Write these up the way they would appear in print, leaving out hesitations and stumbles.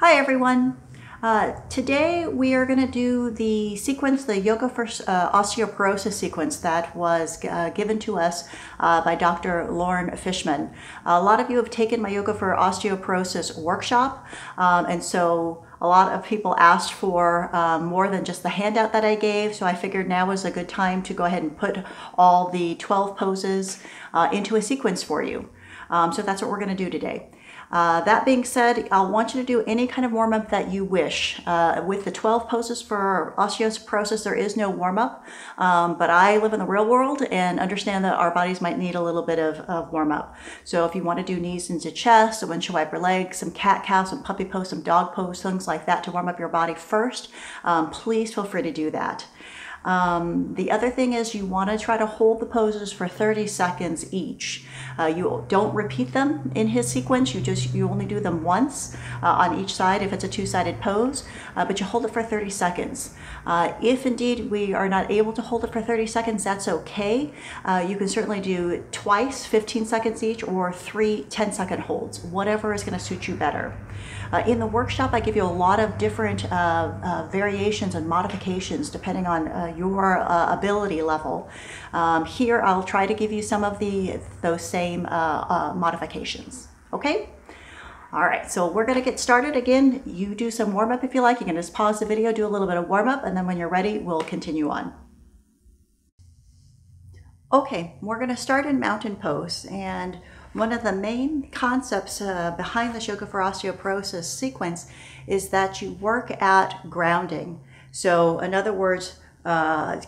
Hi everyone. Today we are going to do the sequence, the Yoga for Osteoporosis sequence that was given to us by Dr. Loren Fishman. A lot of you have taken my Yoga for Osteoporosis workshop, and so a lot of people asked for more than just the handout that I gave, so I figured now was a good time to go ahead and put all the 12 poses into a sequence for you. So that's what we're going to do today. That being said, I want you to do any kind of warm-up that you wish. With the 12 poses for osteoporosis, there is no warm-up, but I live in the real world and understand that our bodies might need a little bit of warm-up. So if you want to do knees into chest, a windshield wiper leg, some cat-cow, some puppy pose, some dog pose, things like that to warm up your body first, please feel free to do that. The other thing is you want to try to hold the poses for 30 seconds each. You don't repeat them in his sequence, you only do them once on each side if it's a two-sided pose, but you hold it for 30 seconds. If indeed we are not able to hold it for 30 seconds, that's okay. You can certainly do it twice, 15 seconds each, or 3 10-second holds, whatever is going to suit you better. In the workshop, I give you a lot of different variations and modifications depending on your ability level. Here, I'll try to give you some of those same modifications. Okay? All right, so we're going to get started. Again, you do some warm-up if you like. You can just pause the video, do a little bit of warm-up, and then when you're ready, we'll continue on. Okay, we're going to start in mountain pose, and one of the main concepts behind the Yoga for Osteoporosis sequence is that you work at grounding. So in other words,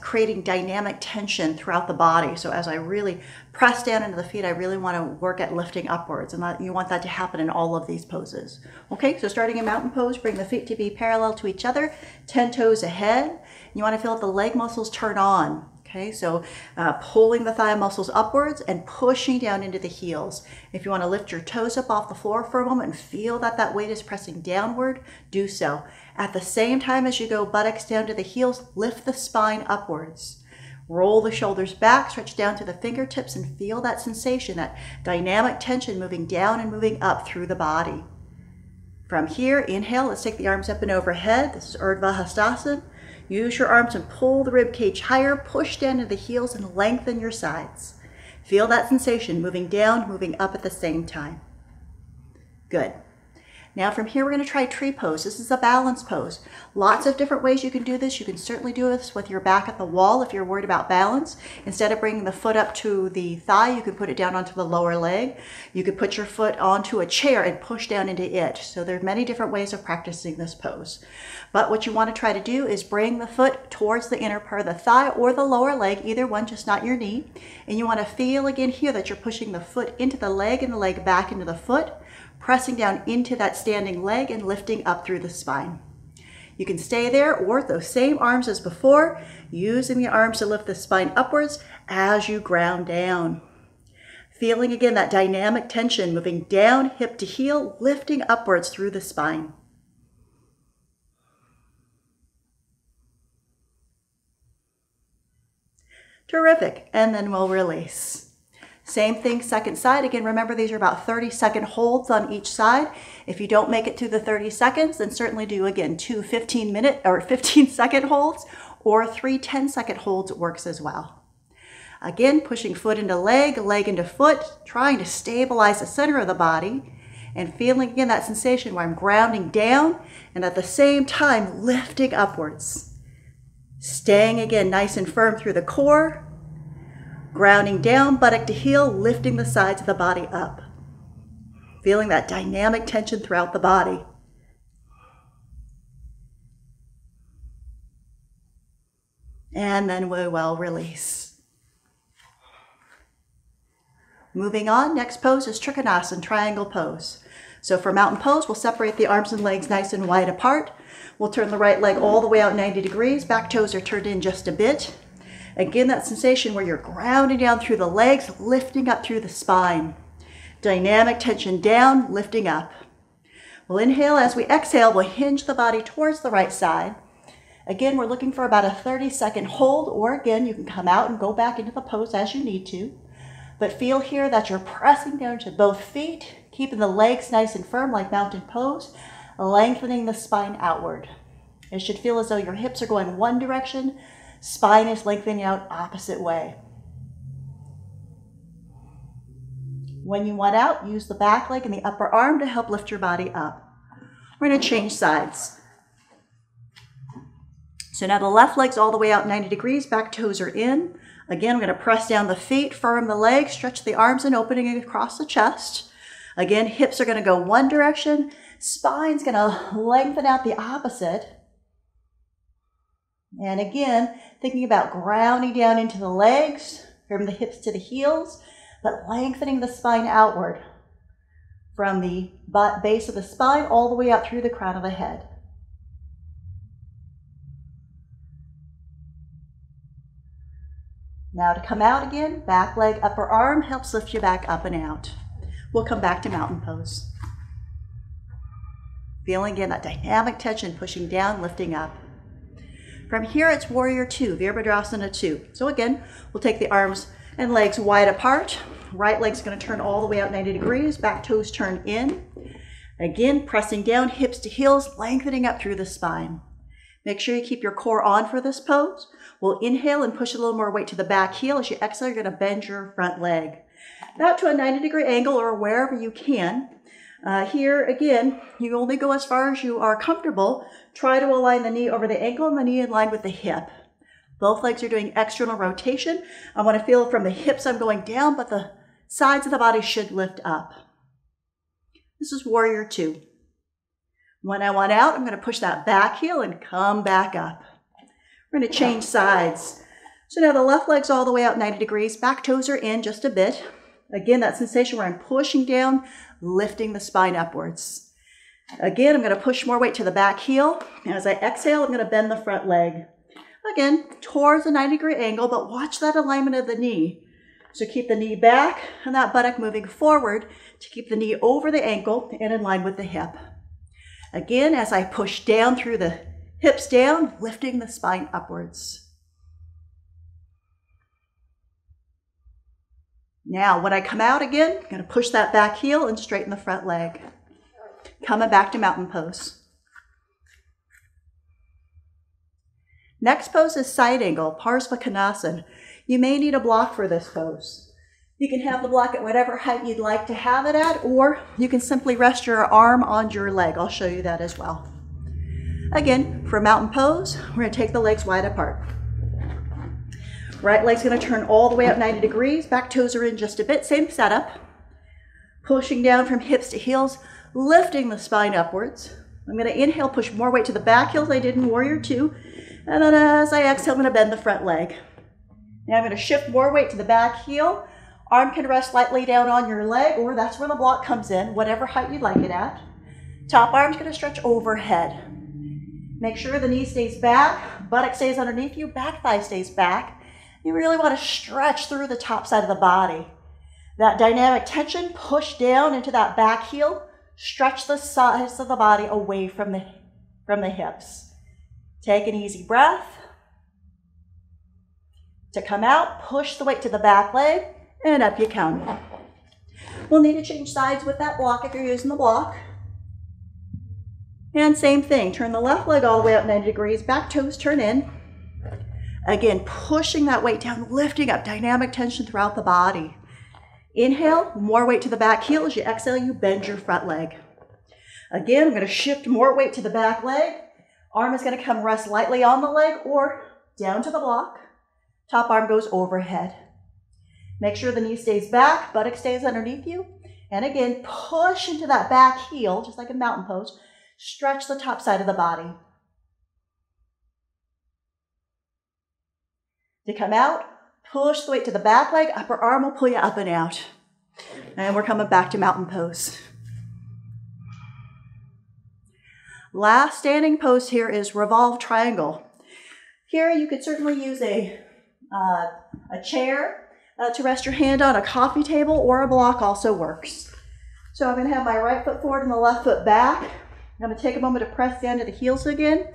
creating dynamic tension throughout the body. So as I really press down into the feet, I really want to work at lifting upwards, and you want that to happen in all of these poses. Okay, so starting in mountain pose, bring the feet to be parallel to each other, 10 toes ahead. You want to feel the leg muscles turn on. Okay, so pulling the thigh muscles upwards and pushing down into the heels. If you want to lift your toes up off the floor for a moment and feel that that weight is pressing downward, do so. At the same time as you go buttocks down to the heels, lift the spine upwards. Roll the shoulders back, stretch down to the fingertips, and feel that sensation, that dynamic tension moving down and moving up through the body. From here, inhale, let's take the arms up and overhead. This is Urdhva Hastasana. Use your arms and pull the rib cage higher, push down to the heels and lengthen your sides. Feel that sensation, moving down, moving up at the same time. Good. Now from here, we're going to try tree pose. This is a balance pose. Lots of different ways you can do this. You can certainly do this with your back at the wall if you're worried about balance. Instead of bringing the foot up to the thigh, you could put it down onto the lower leg. You could put your foot onto a chair and push down into it. So there are many different ways of practicing this pose. But what you want to try to do is bring the foot towards the inner part of the thigh or the lower leg, either one, just not your knee. And you want to feel again here that you're pushing the foot into the leg and the leg back into the foot, pressing down into that standing leg and lifting up through the spine. You can stay there, or those same arms as before, using the arms to lift the spine upwards as you ground down. Feeling again that dynamic tension moving down, hip to heel, lifting upwards through the spine. Terrific, and then we'll release. Same thing, second side. Again, remember these are about 30-second holds on each side. If you don't make it to the 30 seconds, then certainly do again 2 15-second holds, or 3 10-second holds works as well. Again, pushing foot into leg, leg into foot, trying to stabilize the center of the body, and feeling again that sensation where I'm grounding down and at the same time lifting upwards. Staying again nice and firm through the core. Grounding down, buttock to heel, lifting the sides of the body up. Feeling that dynamic tension throughout the body. And then we will release. Moving on, next pose is Trikonasana, triangle pose. So for mountain pose, we'll separate the arms and legs nice and wide apart. We'll turn the right leg all the way out 90 degrees. Back toes are turned in just a bit. Again, that sensation where you're grounding down through the legs, lifting up through the spine. Dynamic tension down, lifting up. We'll inhale. As we exhale, we'll hinge the body towards the right side. Again, we're looking for about a 30-second hold, or again, you can come out and go back into the pose as you need to. But feel here that you're pressing down to both feet, keeping the legs nice and firm like mountain pose. lengthening the spine outward. It should feel as though your hips are going one direction, spine is lengthening out opposite way. When you want out, use the back leg and the upper arm to help lift your body up. We're going to change sides. So now the left leg's all the way out 90 degrees, back toes are in. Again, we're going to press down the feet, firm the legs, stretch the arms and opening across the chest. Again, hips are going to go one direction, spine's going to lengthen out the opposite. And again, thinking about grounding down into the legs, from the hips to the heels, but lengthening the spine outward from the base of the spine all the way out through the crown of the head. Now to come out again, back leg, upper arm helps lift you back up and out. We'll come back to mountain pose. Feeling again that dynamic tension, pushing down, lifting up. From here, it's warrior two, Virabhadrasana 2. So again, we'll take the arms and legs wide apart. Right leg's going to turn all the way out 90 degrees, back toes turn in. Again, pressing down, hips to heels, lengthening up through the spine. Make sure you keep your core on for this pose. We'll inhale and push a little more weight to the back heel. As you exhale, you're going to bend your front leg. Out to a 90-degree angle or wherever you can. Here, again, you only go as far as you are comfortable. Try to align the knee over the ankle and the knee in line with the hip. Both legs are doing external rotation. I want to feel from the hips I'm going down, but the sides of the body should lift up. This is warrior two. When I want out, I'm going to push that back heel and come back up. We're going to change sides. So now the left leg's all the way out 90 degrees. Back toes are in just a bit. Again, that sensation where I'm pushing down, lifting the spine upwards. Again, I'm going to push more weight to the back heel. As I exhale, I'm going to bend the front leg. Again, towards a 90-degree angle, but watch that alignment of the knee. So keep the knee back and that buttock moving forward to keep the knee over the ankle and in line with the hip. Again, as I push down through the hips down, lifting the spine upwards. Now, when I come out again, I'm going to push that back heel and straighten the front leg. Coming back to mountain pose. Next pose is side angle, Parsvakonasana. You may need a block for this pose. You can have the block at whatever height you'd like to have it at, or you can simply rest your arm on your leg. I'll show you that as well. Again, for mountain pose, we're going to take the legs wide apart. Right leg's going to turn all the way up 90 degrees. Back toes are in just a bit. Same setup. Pushing down from hips to heels, lifting the spine upwards. I'm going to inhale, push more weight to the back heel as I did in warrior two. And then as I exhale, I'm going to bend the front leg. Now I'm going to shift more weight to the back heel. Arm can rest lightly down on your leg, or that's where the block comes in, whatever height you'd like it at. Top arm's going to stretch overhead. Make sure the knee stays back, buttock stays underneath you, back thigh stays back. You really want to stretch through the top side of the body. That dynamic tension, push down into that back heel, stretch the sides of the body away from the hips. Take an easy breath. To come out, push the weight to the back leg, and up you come. We'll need to change sides with that block if you're using the block. And same thing, turn the left leg all the way up 90 degrees, back toes turn in. Again, pushing that weight down, lifting up, dynamic tension throughout the body. Inhale, more weight to the back heel. As you exhale, you bend your front leg. Again, I'm going to shift more weight to the back leg. Arm is going to come rest lightly on the leg or down to the block. Top arm goes overhead. Make sure the knee stays back, buttock stays underneath you. And again, push into that back heel, just like a mountain pose. Stretch the top side of the body. To come out, push the weight to the back leg, upper arm will pull you up and out. And we're coming back to mountain pose. Last standing pose here is Revolved Triangle. Here you could certainly use a chair to rest your hand on, a coffee table, or a block also works. So I'm going to have my right foot forward and the left foot back. I'm going to take a moment to press down to the heels again,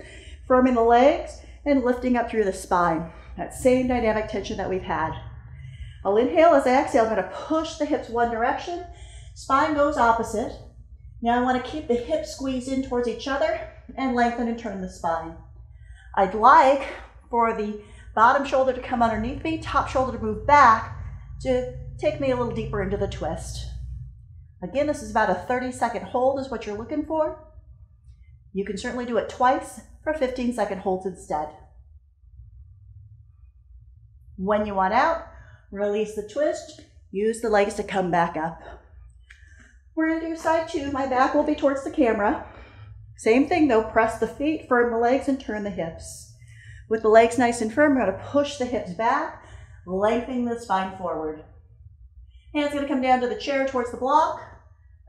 firming the legs and lifting up through the spine. That same dynamic tension that we've had. I'll inhale. As I exhale, I'm going to push the hips one direction. Spine goes opposite. Now I want to keep the hips squeezed in towards each other and lengthen and turn the spine. I'd like for the bottom shoulder to come underneath me, top shoulder to move back to take me a little deeper into the twist. Again, this is about a 30-second hold is what you're looking for. You can certainly do it twice for 15-second holds instead. When you want out, release the twist, use the legs to come back up. We're going to do side two. My back will be towards the camera. Same thing though, press the feet, firm the legs, and turn the hips. With the legs nice and firm, we're going to push the hips back, lengthening the spine forward. Hands going to come down to the chair towards the block.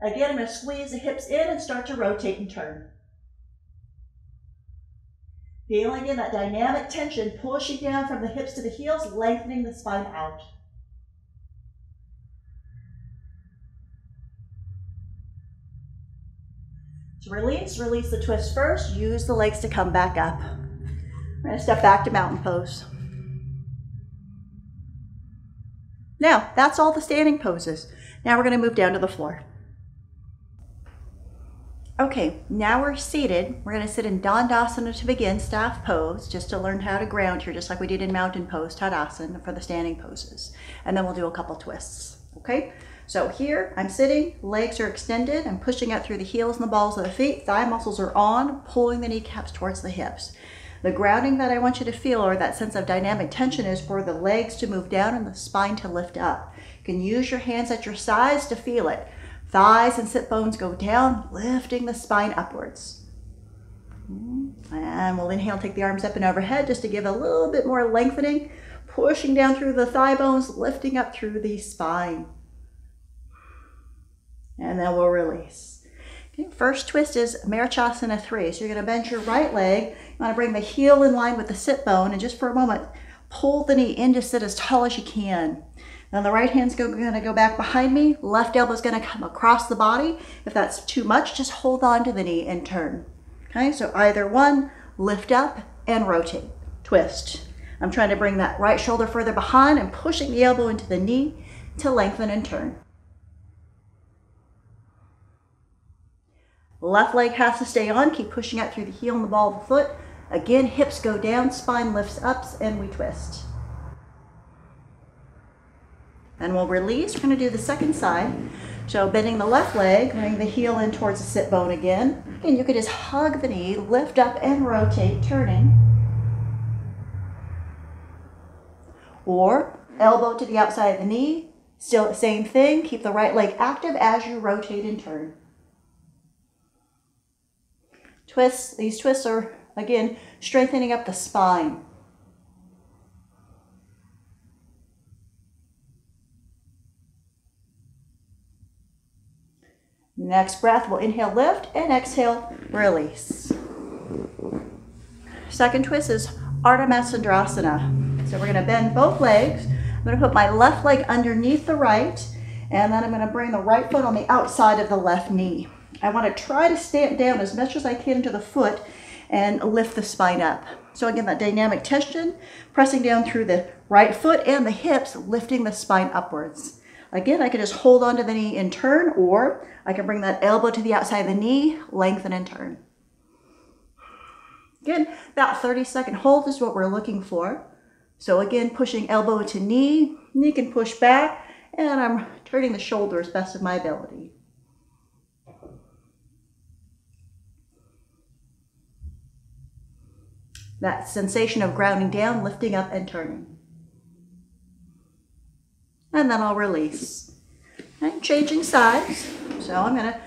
Again, I'm going to squeeze the hips in and start to rotate and turn. Feeling again that dynamic tension, pushing down from the hips to the heels, lengthening the spine out. To release the twist first, use the legs to come back up. We're going to step back to mountain pose. Now, that's all the standing poses. Now we're going to move down to the floor. Okay, now we're seated. We're going to sit in Dandasana to begin, staff pose, just to learn how to ground here, just like we did in mountain pose, Tadasana, for the standing poses. And then we'll do a couple twists, okay? So here, I'm sitting, legs are extended, I'm pushing out through the heels and the balls of the feet, thigh muscles are on, pulling the kneecaps towards the hips. The grounding that I want you to feel, or that sense of dynamic tension, is for the legs to move down and the spine to lift up. You can use your hands at your sides to feel it. Thighs and sit bones go down, lifting the spine upwards. And we'll inhale, take the arms up and overhead just to give a little bit more lengthening, pushing down through the thigh bones, lifting up through the spine. And then we'll release. Okay, first twist is Marachasana 3. So you're going to bend your right leg. You want to bring the heel in line with the sit bone, and just for a moment, pull the knee in to sit as tall as you can. Then the right hand's going to go back behind me. Left elbow's going to come across the body. If that's too much, just hold on to the knee and turn. Okay, so either one, lift up and rotate. Twist. I'm trying to bring that right shoulder further behind and pushing the elbow into the knee to lengthen and turn. Left leg has to stay on. Keep pushing out through the heel and the ball of the foot. Again, hips go down, spine lifts up, and we twist. And we'll release. We're going to do the second side. So bending the left leg, bring the heel in towards the sit bone again. And you could just hug the knee, lift up and rotate, turning. Or elbow to the outside of the knee. Still the same thing. Keep the right leg active as you rotate and turn. Twists. These twists are, again, strengthening up the spine. Next breath, we'll inhale, lift, and exhale, release. Second twist is Ardha Matsyendrasana. So we're going to bend both legs. I'm going to put my left leg underneath the right, and then I'm going to bring the right foot on the outside of the left knee. I want to try to stamp down as much as I can to the foot and lift the spine up. So again, that dynamic tension, pressing down through the right foot and the hips, lifting the spine upwards. Again, I can just hold onto the knee and turn, or I can bring that elbow to the outside of the knee, lengthen and turn. Again, that 30-second hold is what we're looking for. So again, pushing elbow to knee, knee can push back, and I'm turning the shoulder as best of my ability. That sensation of grounding down, lifting up and turning. And then I'll release. And changing sides. So I'm going to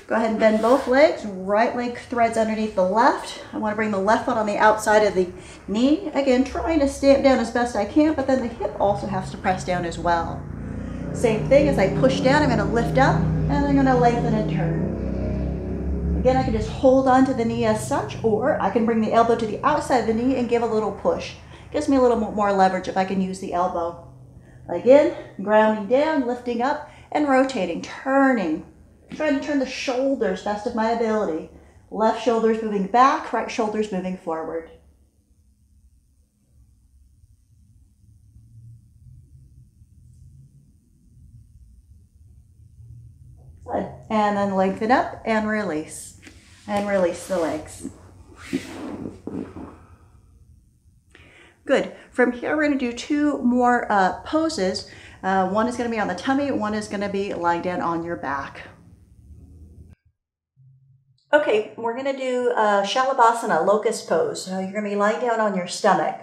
go ahead and bend both legs. Right leg threads underneath the left. I want to bring the left foot on the outside of the knee. Again, trying to stamp down as best I can, but then the hip also has to press down as well. Same thing, as I push down, I'm going to lift up, and I'm going to lengthen and turn. Again, I can just hold on to the knee as such, or I can bring the elbow to the outside of the knee and give a little push. Gives me a little more leverage if I can use the elbow. Again, grounding down, lifting up, and rotating, turning. Trying to turn the shoulders, best of my ability. Left shoulder's moving back, right shoulder's moving forward. Good. and then lengthen up and release the legs. Good. From here, we're going to do two more poses. One is going to be on the tummy, one is going to be lying down on your back. Okay, we're going to do Shavasana, Locust Pose. You're going to be lying down on your stomach.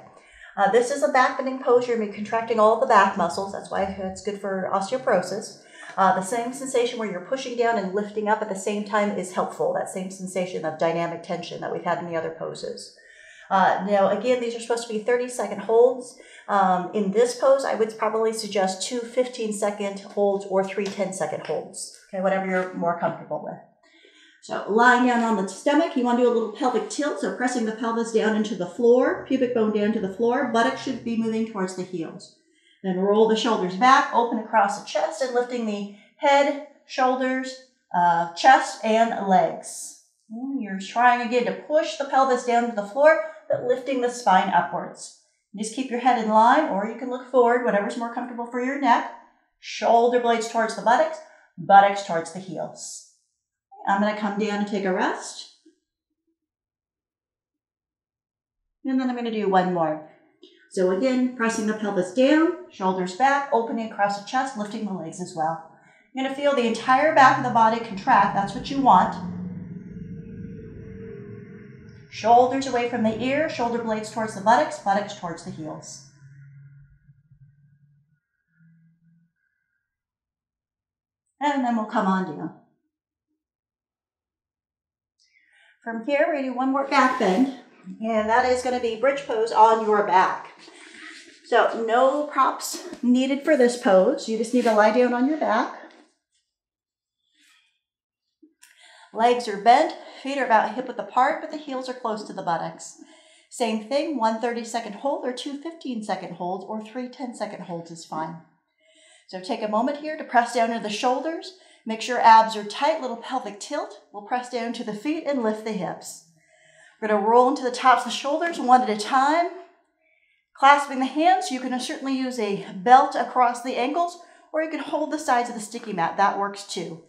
This is a back bending pose. You're going to be contracting all the back muscles. That's why it's good for osteoporosis. The same sensation where you're pushing down and lifting up at the same time is helpful. That same sensation of dynamic tension that we've had in the other poses. Now, again, these are supposed to be 30-second holds. In this pose, I would probably suggest 2 15-second holds or 3 10-second holds. Okay, whatever you're more comfortable with. So lying down on the stomach, you want to do a little pelvic tilt, so pressing the pelvis down into the floor, pubic bone down to the floor, buttocks should be moving towards the heels. Then roll the shoulders back, open across the chest, and lifting the head, shoulders, chest, and legs. You're trying again to push the pelvis down to the floor, but lifting the spine upwards. Just keep your head in line, or you can look forward, whatever's more comfortable for your neck. Shoulder blades towards the buttocks, buttocks towards the heels. I'm going to come down and take a rest. And then I'm going to do one more. So again, pressing the pelvis down, shoulders back, opening across the chest, lifting the legs as well. You're going to feel the entire back of the body contract. That's what you want. Shoulders away from the ear, shoulder blades towards the buttocks, buttocks towards the heels. And then we'll come on down. From here, we're going to do one more back bend, and that is going to be bridge pose on your back. So no props needed for this pose. You just need to lie down on your back. Legs are bent, feet are about hip width apart, but the heels are close to the buttocks. Same thing, 1 30-second hold or 2 15-second holds or 3 10-second holds is fine. So take a moment here to press down into the shoulders. Make sure abs are tight, little pelvic tilt. We'll press down to the feet and lift the hips. We're going to roll into the tops of the shoulders one at a time. Clasping the hands, you can certainly use a belt across the ankles, or you can hold the sides of the sticky mat. That works too.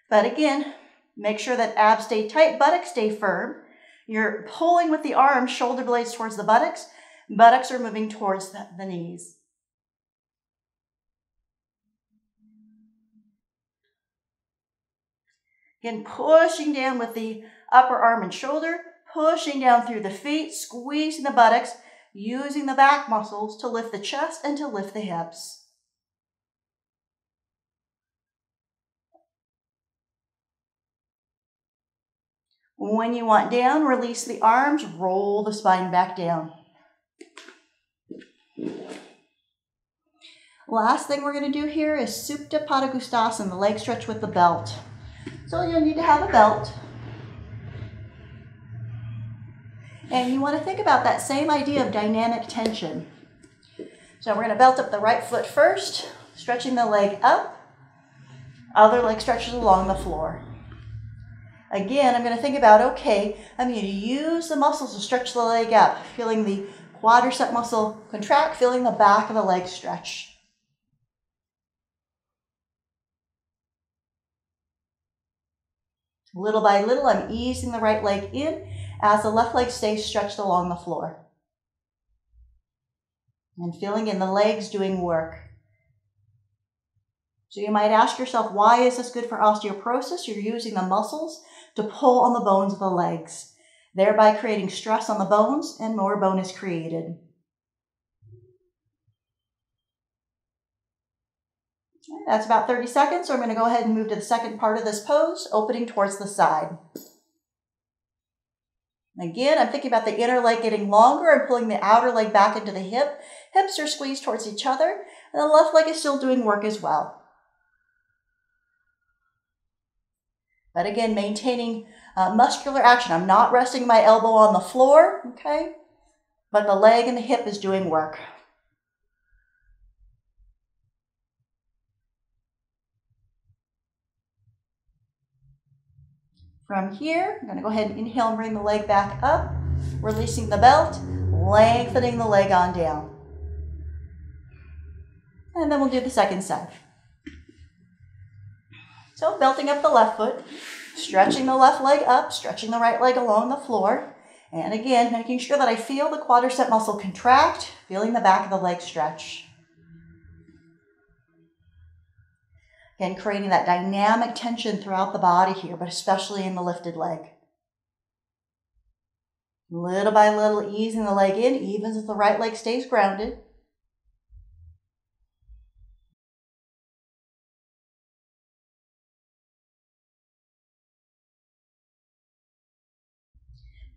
But again, make sure that abs stay tight, buttocks stay firm. You're pulling with the arms, shoulder blades towards the buttocks. Buttocks are moving towards the knees. Again, pushing down with the upper arm and shoulder, pushing down through the feet, squeezing the buttocks, using the back muscles to lift the chest and to lift the hips. When you want down, release the arms, roll the spine back down. Last thing we're going to do here is Supta Padangusthasana, the leg stretch with the belt. So you'll need to have a belt. And you want to think about that same idea of dynamic tension. So we're going to belt up the right foot first, stretching the leg up. Other leg stretches along the floor. Again, I'm going to think about, okay, I'm going to use the muscles to stretch the leg up, feeling the quadricep muscle contract, feeling the back of the leg stretch. Little by little, I'm easing the right leg in as the left leg stays stretched along the floor. And feeling in the legs doing work. So you might ask yourself, why is this good for osteoporosis? You're using the muscles to pull on the bones of the legs, thereby creating stress on the bones, and more bone is created. That's about 30 seconds, so I'm going to go ahead and move to the second part of this pose, opening towards the side. Again, I'm thinking about the inner leg getting longer and pulling the outer leg back into the hip. Hips are squeezed towards each other, and the left leg is still doing work as well. But again, maintaining muscular action. I'm not resting my elbow on the floor, okay? But the leg and the hip is doing work. From here, I'm going to go ahead and inhale and bring the leg back up, releasing the belt, lengthening the leg on down. And then we'll do the second side. So belting up the left foot, stretching the left leg up, stretching the right leg along the floor. And again, making sure that I feel the quadricep muscle contract, feeling the back of the leg stretch. Again, creating that dynamic tension throughout the body here, but especially in the lifted leg. Little by little, easing the leg in, even as the right leg stays grounded.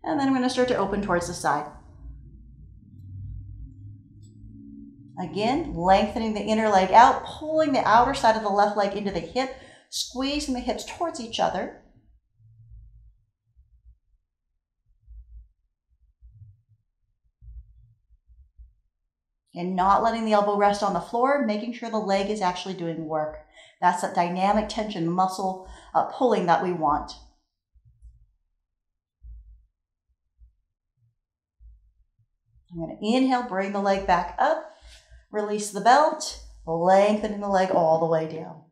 And then I'm going to start to open towards the side. Again, lengthening the inner leg out, pulling the outer side of the left leg into the hip, squeezing the hips towards each other. And not letting the elbow rest on the floor, making sure the leg is actually doing work. That's that dynamic tension, muscle pulling that we want. I'm going to inhale, bring the leg back up, release the belt, lengthening the leg all the way down.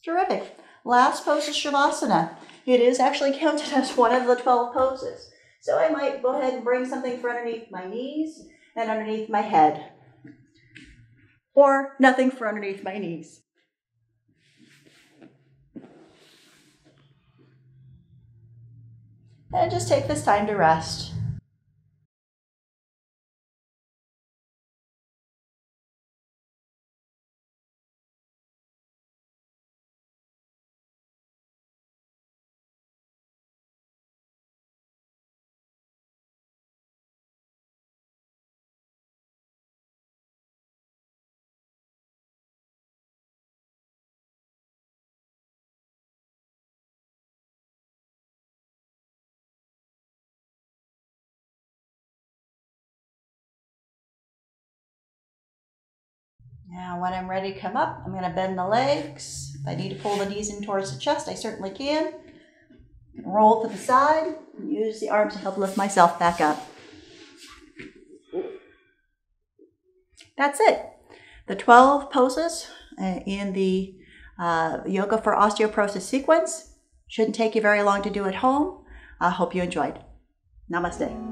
Terrific. Last pose is Shavasana. It is actually counted as one of the 12 poses. So I might go ahead and bring something for underneath my knees and underneath my head. Or nothing for underneath my knees. And just take this time to rest. Now when I'm ready to come up, I'm going to bend the legs. If I need to pull the knees in towards the chest, I certainly can. Roll to the side, and use the arms to help lift myself back up. That's it. The 12 poses in the Yoga for Osteoporosis sequence. Shouldn't take you very long to do at home. I hope you enjoyed. Namaste.